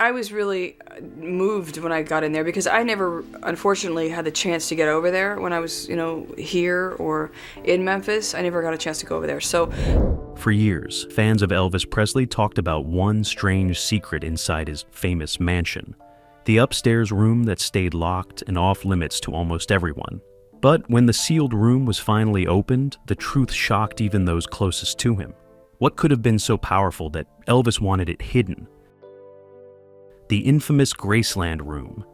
I was really moved when I got in there because I never, unfortunately, had the chance to get over there when I was, here or in Memphis. I never got a chance to go over there. So, For years, fans of Elvis Presley talked about one strange secret inside his famous mansion, the upstairs room that stayed locked and off limits to almost everyone. But when the sealed room was finally opened, the truth shocked even those closest to him. What could have been so powerful that Elvis wanted it hidden? The infamous Graceland room.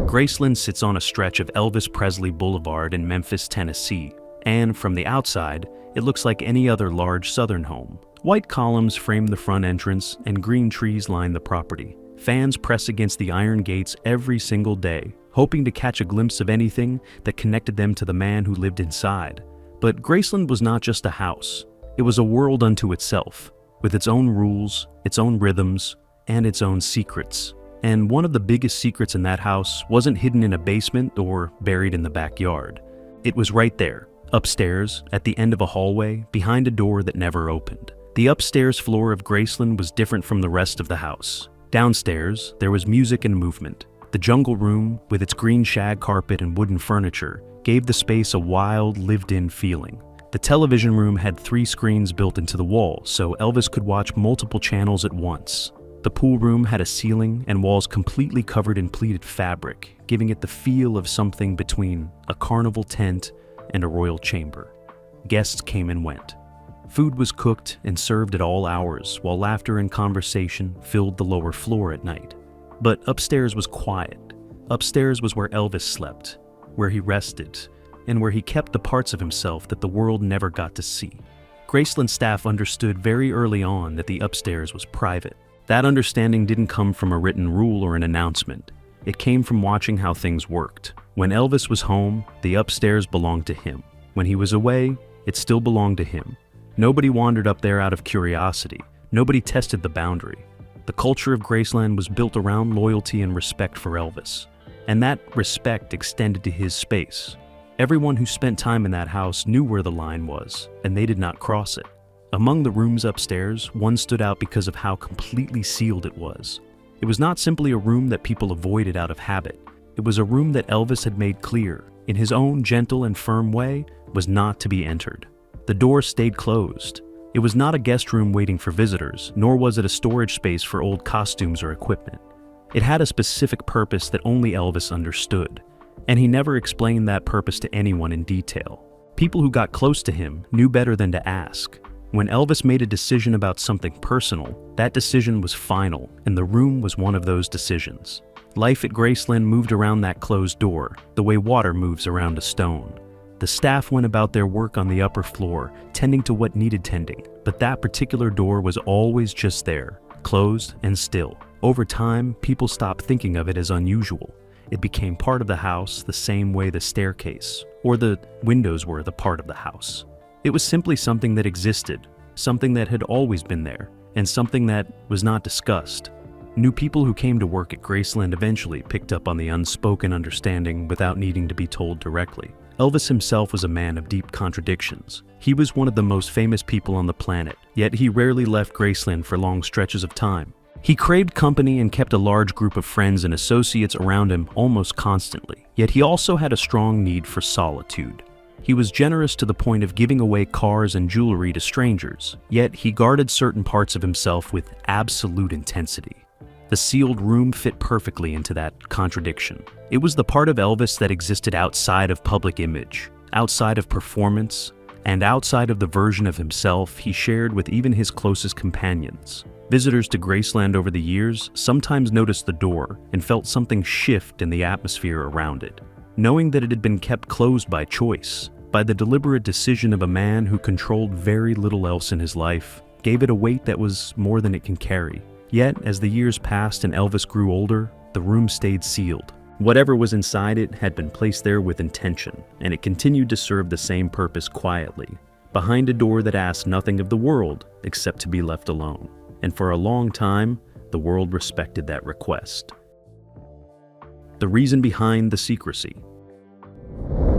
Graceland sits on a stretch of Elvis Presley Boulevard in Memphis, Tennessee, and from the outside, it looks like any other large southern home. White columns frame the front entrance and green trees line the property. Fans press against the iron gates every single day, hoping to catch a glimpse of anything that connected them to the man who lived inside. But Graceland was not just a house. It was a world unto itself, with its own rules, its own rhythms, and its own secrets. And one of the biggest secrets in that house wasn't hidden in a basement or buried in the backyard. It was right there, upstairs, at the end of a hallway, behind a door that never opened. The upstairs floor of Graceland was different from the rest of the house. Downstairs, there was music and movement. The jungle room, with its green shag carpet and wooden furniture, gave the space a wild, lived-in feeling. The television room had 3 screens built into the wall, so Elvis could watch multiple channels at once. The pool room had a ceiling and walls completely covered in pleated fabric, giving it the feel of something between a carnival tent and a royal chamber. Guests came and went. Food was cooked and served at all hours, while laughter and conversation filled the lower floor at night. But upstairs was quiet. Upstairs was where Elvis slept, where he rested, and where he kept the parts of himself that the world never got to see. Graceland staff understood very early on that the upstairs was private. That understanding didn't come from a written rule or an announcement. It came from watching how things worked. When Elvis was home, the upstairs belonged to him. When he was away, it still belonged to him. Nobody wandered up there out of curiosity. Nobody tested the boundary. The culture of Graceland was built around loyalty and respect for Elvis. And that respect extended to his space. Everyone who spent time in that house knew where the line was, and they did not cross it. Among the rooms upstairs, one stood out because of how completely sealed it was. It was not simply a room that people avoided out of habit. It was a room that Elvis had made clear, in his own gentle and firm way, was not to be entered. The door stayed closed. It was not a guest room waiting for visitors, nor was it a storage space for old costumes or equipment. It had a specific purpose that only Elvis understood, and he never explained that purpose to anyone in detail. People who got close to him knew better than to ask. When Elvis made a decision about something personal, that decision was final, and the room was one of those decisions. Life at Graceland moved around that closed door, the way water moves around a stone. The staff went about their work on the upper floor, tending to what needed tending, but that particular door was always just there, closed and still. Over time, people stopped thinking of it as unusual. It became part of the house the same way the staircase, or the windows were the part of the house. It was simply something that existed, something that had always been there, and something that was not discussed. New people who came to work at Graceland eventually picked up on the unspoken understanding without needing to be told directly. Elvis himself was a man of deep contradictions. He was one of the most famous people on the planet, yet he rarely left Graceland for long stretches of time. He craved company and kept a large group of friends and associates around him almost constantly, yet he also had a strong need for solitude. He was generous to the point of giving away cars and jewelry to strangers, yet he guarded certain parts of himself with absolute intensity. The sealed room fit perfectly into that contradiction. It was the part of Elvis that existed outside of public image, outside of performance, and outside of the version of himself he shared with even his closest companions. Visitors to Graceland over the years sometimes noticed the door and felt something shift in the atmosphere around it. Knowing that it had been kept closed by choice, by the deliberate decision of a man who controlled very little else in his life, gave it a weight that was more than it can carry. Yet, as the years passed and Elvis grew older, the room stayed sealed. Whatever was inside it had been placed there with intention, and it continued to serve the same purpose quietly, behind a door that asked nothing of the world except to be left alone. And for a long time, the world respected that request. The reason behind the secrecy.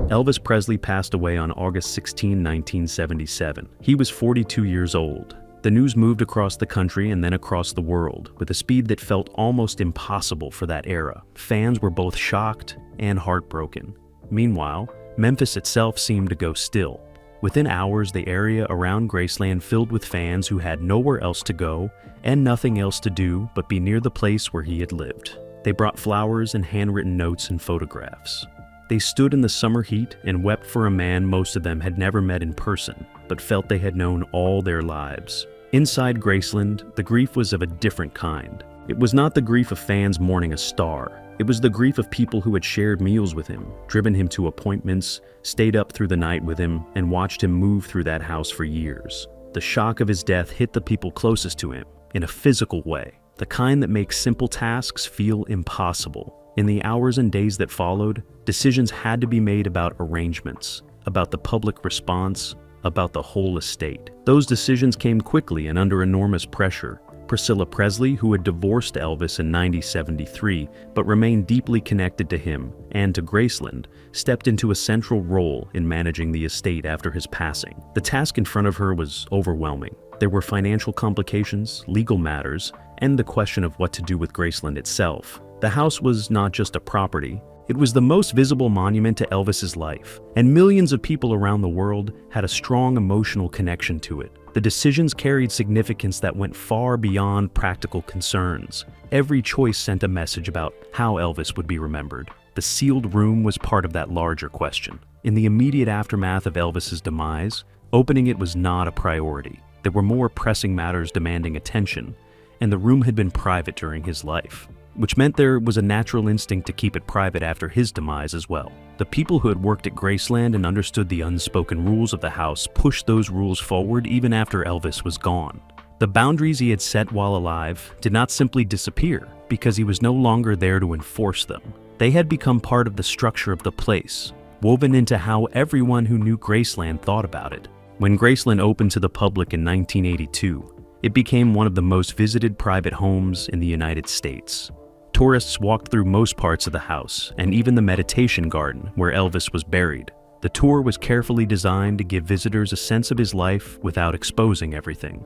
Elvis Presley passed away on August 16, 1977. He was 42 years old. The news moved across the country and then across the world with a speed that felt almost impossible for that era. Fans were both shocked and heartbroken. Meanwhile, Memphis itself seemed to go still. Within hours, the area around Graceland filled with fans who had nowhere else to go and nothing else to do but be near the place where he had lived. They brought flowers and handwritten notes and photographs. They stood in the summer heat and wept for a man most of them had never met in person, but felt they had known all their lives. Inside Graceland, the grief was of a different kind. It was not the grief of fans mourning a star. It was the grief of people who had shared meals with him, driven him to appointments, stayed up through the night with him, and watched him move through that house for years. The shock of his death hit the people closest to him in a physical way, the kind that makes simple tasks feel impossible. In the hours and days that followed, decisions had to be made about arrangements, about the public response, about the whole estate. Those decisions came quickly and under enormous pressure. Priscilla Presley, who had divorced Elvis in 1973 but remained deeply connected to him and to Graceland, stepped into a central role in managing the estate after his passing. The task in front of her was overwhelming. There were financial complications, legal matters, and the question of what to do with Graceland itself. The house was not just a property. It was the most visible monument to Elvis's life, and millions of people around the world had a strong emotional connection to it. The decisions carried significance that went far beyond practical concerns. Every choice sent a message about how Elvis would be remembered. The sealed room was part of that larger question. In the immediate aftermath of Elvis's demise, opening it was not a priority. There were more pressing matters demanding attention, and the room had been private during his life, which meant there was a natural instinct to keep it private after his demise as well. The people who had worked at Graceland and understood the unspoken rules of the house pushed those rules forward even after Elvis was gone. The boundaries he had set while alive did not simply disappear because he was no longer there to enforce them. They had become part of the structure of the place, woven into how everyone who knew Graceland thought about it. When Graceland opened to the public in 1982, it became one of the most visited private homes in the United States. Tourists walked through most parts of the house, and even the meditation garden where Elvis was buried. The tour was carefully designed to give visitors a sense of his life without exposing everything.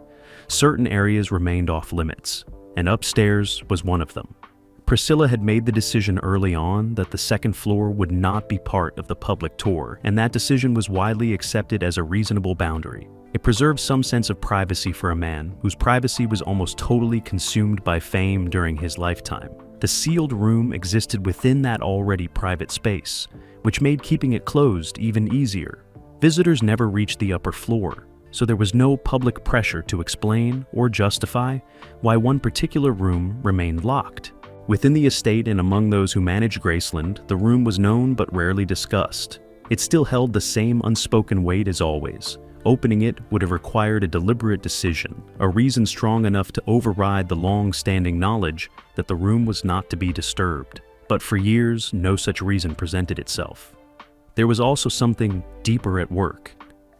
Certain areas remained off limits, and upstairs was one of them. Priscilla had made the decision early on that the second floor would not be part of the public tour, and that decision was widely accepted as a reasonable boundary. It preserved some sense of privacy for a man whose privacy was almost totally consumed by fame during his lifetime. The sealed room existed within that already private space, which made keeping it closed even easier. Visitors never reached the upper floor, so there was no public pressure to explain or justify why one particular room remained locked. Within the estate and among those who managed Graceland, the room was known but rarely discussed. It still held the same unspoken weight as always. Opening it would have required a deliberate decision, a reason strong enough to override the long-standing knowledge that the room was not to be disturbed. But for years, no such reason presented itself. There was also something deeper at work.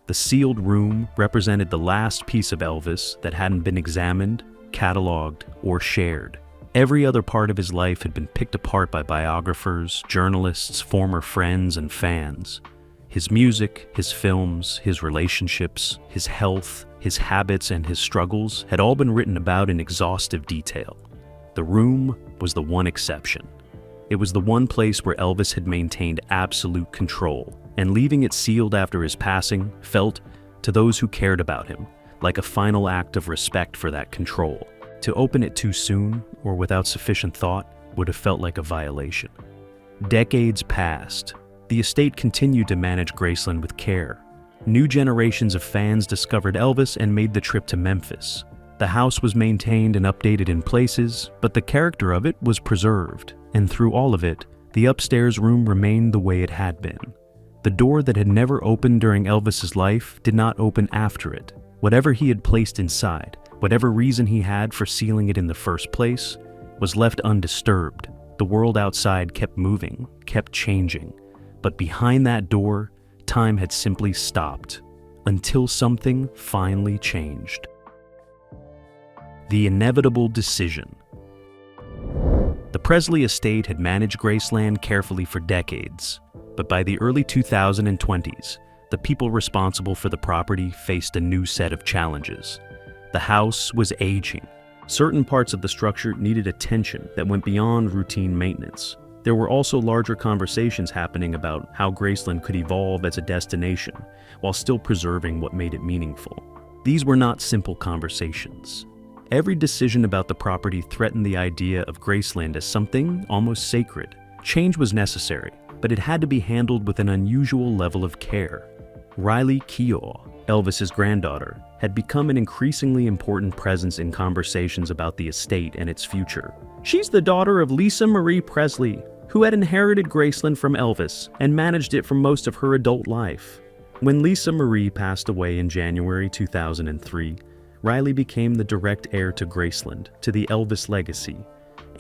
The sealed room represented the last piece of Elvis that hadn't been examined, cataloged, or shared. Every other part of his life had been picked apart by biographers, journalists, former friends, and fans. His music, his films, his relationships, his health, his habits, and his struggles had all been written about in exhaustive detail. The room was the one exception. It was the one place where Elvis had maintained absolute control, and leaving it sealed after his passing felt, to those who cared about him, like a final act of respect for that control. To open it too soon, or without sufficient thought, would have felt like a violation. Decades passed. The estate continued to manage Graceland with care. New generations of fans discovered Elvis and made the trip to Memphis. The house was maintained and updated in places, but the character of it was preserved, and through all of it, the upstairs room remained the way it had been. The door that had never opened during Elvis's life did not open after it. Whatever he had placed inside, whatever reason he had for sealing it in the first place, was left undisturbed. The world outside kept moving, kept changing. But behind that door, time had simply stopped, until something finally changed. The inevitable decision. The Presley estate had managed Graceland carefully for decades, but by the early 2020s, the people responsible for the property faced a new set of challenges. The The house was aging. Certain parts of the structure needed attention that went beyond routine maintenance. There were also larger conversations happening about how Graceland could evolve as a destination while still preserving what made it meaningful. These were not simple conversations. Every decision about the property threatened the idea of Graceland as something almost sacred. Change was necessary, but it had to be handled with an unusual level of care. Riley Keough, Elvis's granddaughter, had become an increasingly important presence in conversations about the estate and its future. She's the daughter of Lisa Marie Presley, who had inherited Graceland from Elvis and managed it for most of her adult life. When Lisa Marie passed away in January 2003, Riley became the direct heir to Graceland, to the Elvis legacy,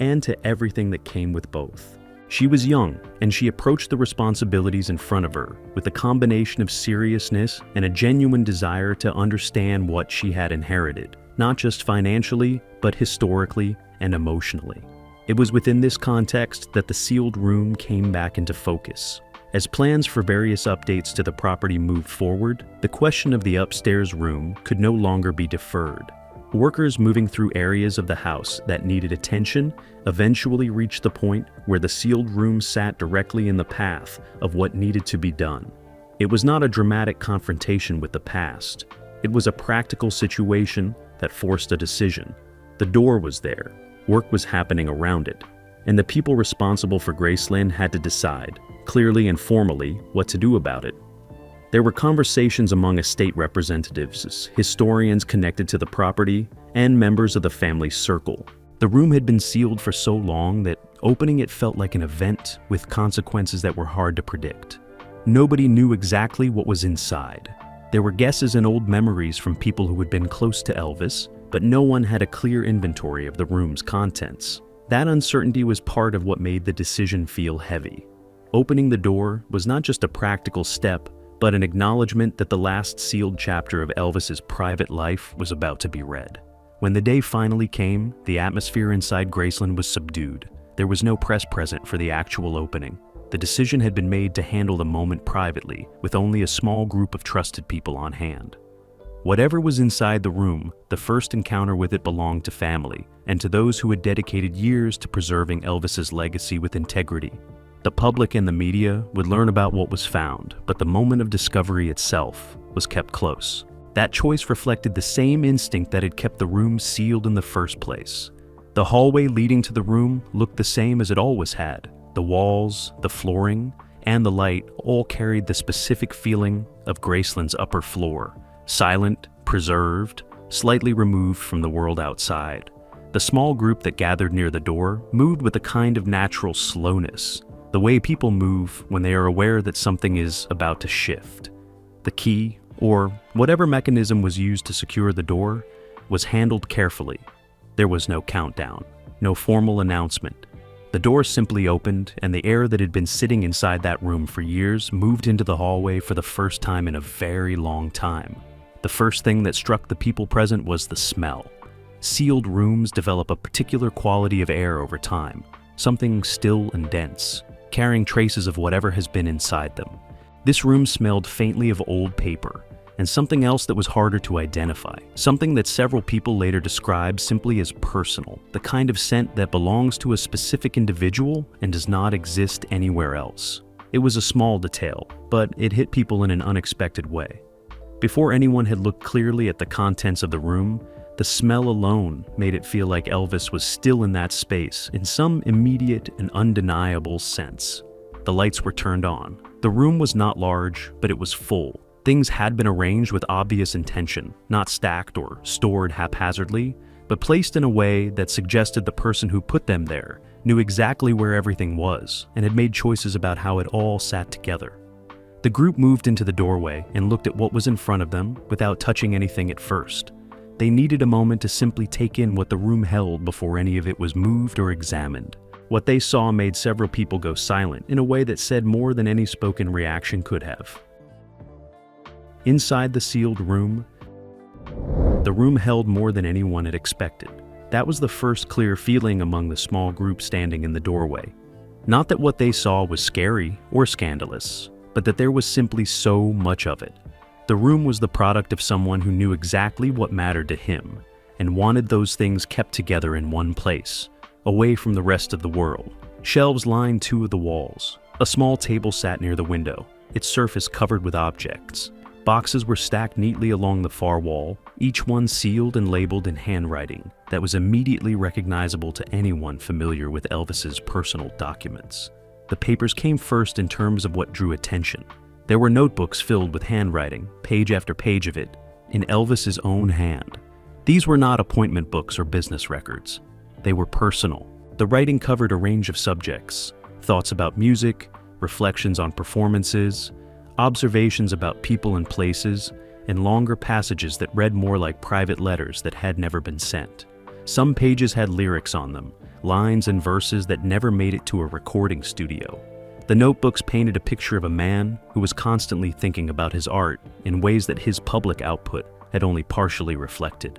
and to everything that came with both. She was young, and she approached the responsibilities in front of her with a combination of seriousness and a genuine desire to understand what she had inherited, not just financially, but historically and emotionally. It was within this context that the sealed room came back into focus. As plans for various updates to the property moved forward, the question of the upstairs room could no longer be deferred. Workers moving through areas of the house that needed attention eventually reached the point where the sealed room sat directly in the path of what needed to be done. It was not a dramatic confrontation with the past. It was a practical situation that forced a decision. The door was there, work was happening around it, and the people responsible for Graceland had to decide, clearly and formally, what to do about it. There were conversations among estate representatives, historians connected to the property, and members of the family circle. The room had been sealed for so long that opening it felt like an event with consequences that were hard to predict. Nobody knew exactly what was inside. There were guesses and old memories from people who had been close to Elvis, but no one had a clear inventory of the room's contents. That uncertainty was part of what made the decision feel heavy. Opening the door was not just a practical step, but an acknowledgement that the last sealed chapter of Elvis's private life was about to be read. When the day finally came, the atmosphere inside Graceland was subdued. There was no press present for the actual opening. The decision had been made to handle the moment privately, with only a small group of trusted people on hand. Whatever was inside the room, the first encounter with it belonged to family, and to those who had dedicated years to preserving Elvis's legacy with integrity. The public and the media would learn about what was found, but the moment of discovery itself was kept close. That choice reflected the same instinct that had kept the room sealed in the first place. The hallway leading to the room looked the same as it always had. The walls, the flooring, and the light all carried the specific feeling of Graceland's upper floor, silent, preserved, slightly removed from the world outside. The small group that gathered near the door moved with a kind of natural slowness, the way people move when they are aware that something is about to shift. The key, or whatever mechanism was used to secure the door, was handled carefully. There was no countdown, no formal announcement. The door simply opened, and the air that had been sitting inside that room for years moved into the hallway for the first time in a very long time. The first thing that struck the people present was the smell. Sealed rooms develop a particular quality of air over time, something still and dense, carrying traces of whatever has been inside them. This room smelled faintly of old paper, and something else that was harder to identify, something that several people later described simply as personal, the kind of scent that belongs to a specific individual and does not exist anywhere else. It was a small detail, but it hit people in an unexpected way. Before anyone had looked clearly at the contents of the room, the smell alone made it feel like Elvis was still in that space in some immediate and undeniable sense. The lights were turned on. The room was not large, but it was full. Things had been arranged with obvious intention, not stacked or stored haphazardly, but placed in a way that suggested the person who put them there knew exactly where everything was and had made choices about how it all sat together. The group moved into the doorway and looked at what was in front of them without touching anything at first. They needed a moment to simply take in what the room held before any of it was moved or examined. What they saw made several people go silent in a way that said more than any spoken reaction could have. Inside the sealed room, the room held more than anyone had expected. That was the first clear feeling among the small group standing in the doorway. Not that what they saw was scary or scandalous, but that there was simply so much of it. The room was the product of someone who knew exactly what mattered to him and wanted those things kept together in one place, away from the rest of the world. Shelves lined two of the walls. A small table sat near the window, its surface covered with objects. Boxes were stacked neatly along the far wall, each one sealed and labeled in handwriting that was immediately recognizable to anyone familiar with Elvis's personal documents. The papers came first in terms of what drew attention. There were notebooks filled with handwriting, page after page of it, in Elvis's own hand. These were not appointment books or business records. They were personal. The writing covered a range of subjects: thoughts about music, reflections on performances, observations about people and places, and longer passages that read more like private letters that had never been sent. Some pages had lyrics on them, lines and verses that never made it to a recording studio. The notebooks painted a picture of a man who was constantly thinking about his art in ways that his public output had only partially reflected.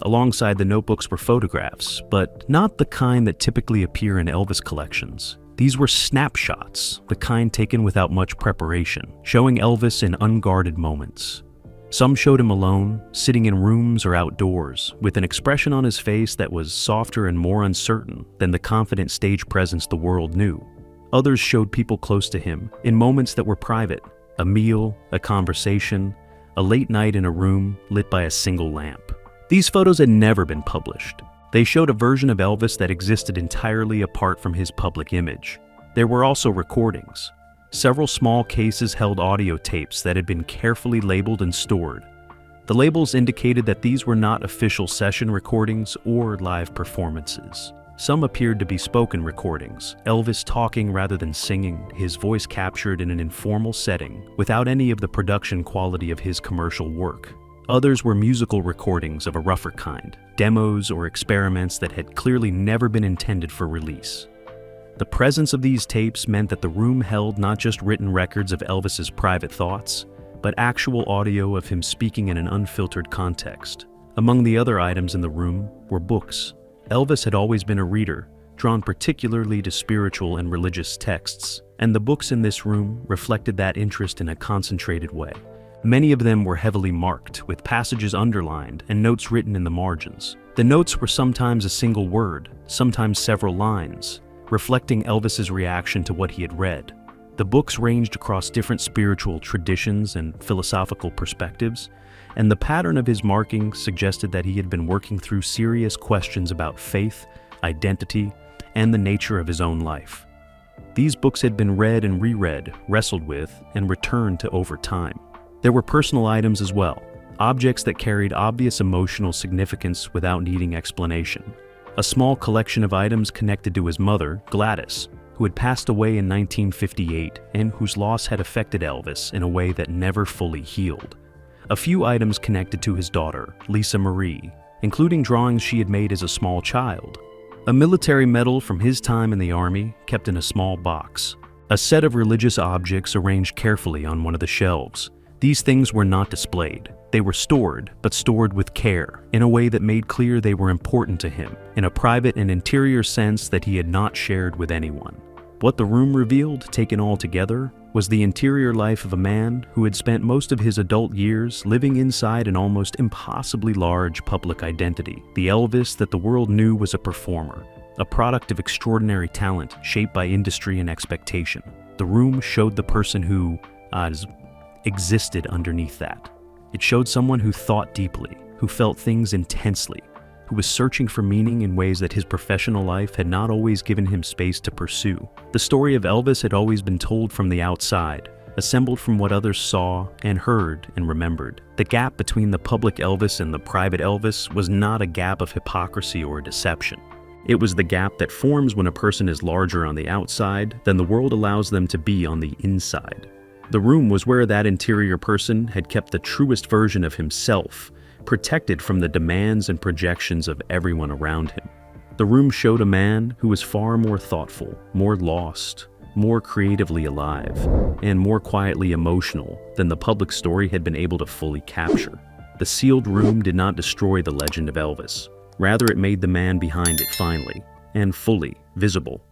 Alongside the notebooks were photographs, but not the kind that typically appear in Elvis collections. These were snapshots, the kind taken without much preparation, showing Elvis in unguarded moments. Some showed him alone, sitting in rooms or outdoors, with an expression on his face that was softer and more uncertain than the confident stage presence the world knew. Others showed people close to him in moments that were private: a meal, a conversation, a late night in a room lit by a single lamp. These photos had never been published. They showed a version of Elvis that existed entirely apart from his public image. There were also recordings. Several small cases held audio tapes that had been carefully labeled and stored. The labels indicated that these were not official session recordings or live performances. Some appeared to be spoken recordings, Elvis talking rather than singing, his voice captured in an informal setting, without any of the production quality of his commercial work. Others were musical recordings of a rougher kind, demos or experiments that had clearly never been intended for release. The presence of these tapes meant that the room held not just written records of Elvis's private thoughts, but actual audio of him speaking in an unfiltered context. Among the other items in the room were books. Elvis had always been a reader, drawn particularly to spiritual and religious texts, and the books in this room reflected that interest in a concentrated way. Many of them were heavily marked, with passages underlined and notes written in the margins. The notes were sometimes a single word, sometimes several lines, reflecting Elvis's reaction to what he had read. The books ranged across different spiritual traditions and philosophical perspectives, and the pattern of his marking suggested that he had been working through serious questions about faith, identity, and the nature of his own life. These books had been read and reread, wrestled with, and returned to over time. There were personal items as well, objects that carried obvious emotional significance without needing explanation. A small collection of items connected to his mother, Gladys, who had passed away in 1958 and whose loss had affected Elvis in a way that never fully healed. A few items connected to his daughter, Lisa Marie, including drawings she had made as a small child. A military medal from his time in the Army kept in a small box. A set of religious objects arranged carefully on one of the shelves. These things were not displayed. They were stored, but stored with care, in a way that made clear they were important to him, in a private and interior sense that he had not shared with anyone. What the room revealed, taken all together, was the interior life of a man who had spent most of his adult years living inside an almost impossibly large public identity. The Elvis that the world knew was a performer, a product of extraordinary talent shaped by industry and expectation. The room showed the person who existed underneath that. It showed someone who thought deeply, who felt things intensely, who was searching for meaning in ways that his professional life had not always given him space to pursue. The story of Elvis had always been told from the outside, assembled from what others saw and heard and remembered. The gap between the public Elvis and the private Elvis was not a gap of hypocrisy or deception. It was the gap that forms when a person is larger on the outside than the world allows them to be on the inside. The room was where that interior person had kept the truest version of himself, protected from the demands and projections of everyone around him. The room showed a man who was far more thoughtful, more lost, more creatively alive, and more quietly emotional than the public story had been able to fully capture. The sealed room did not destroy the legend of Elvis. Rather, it made the man behind it finally and fully visible.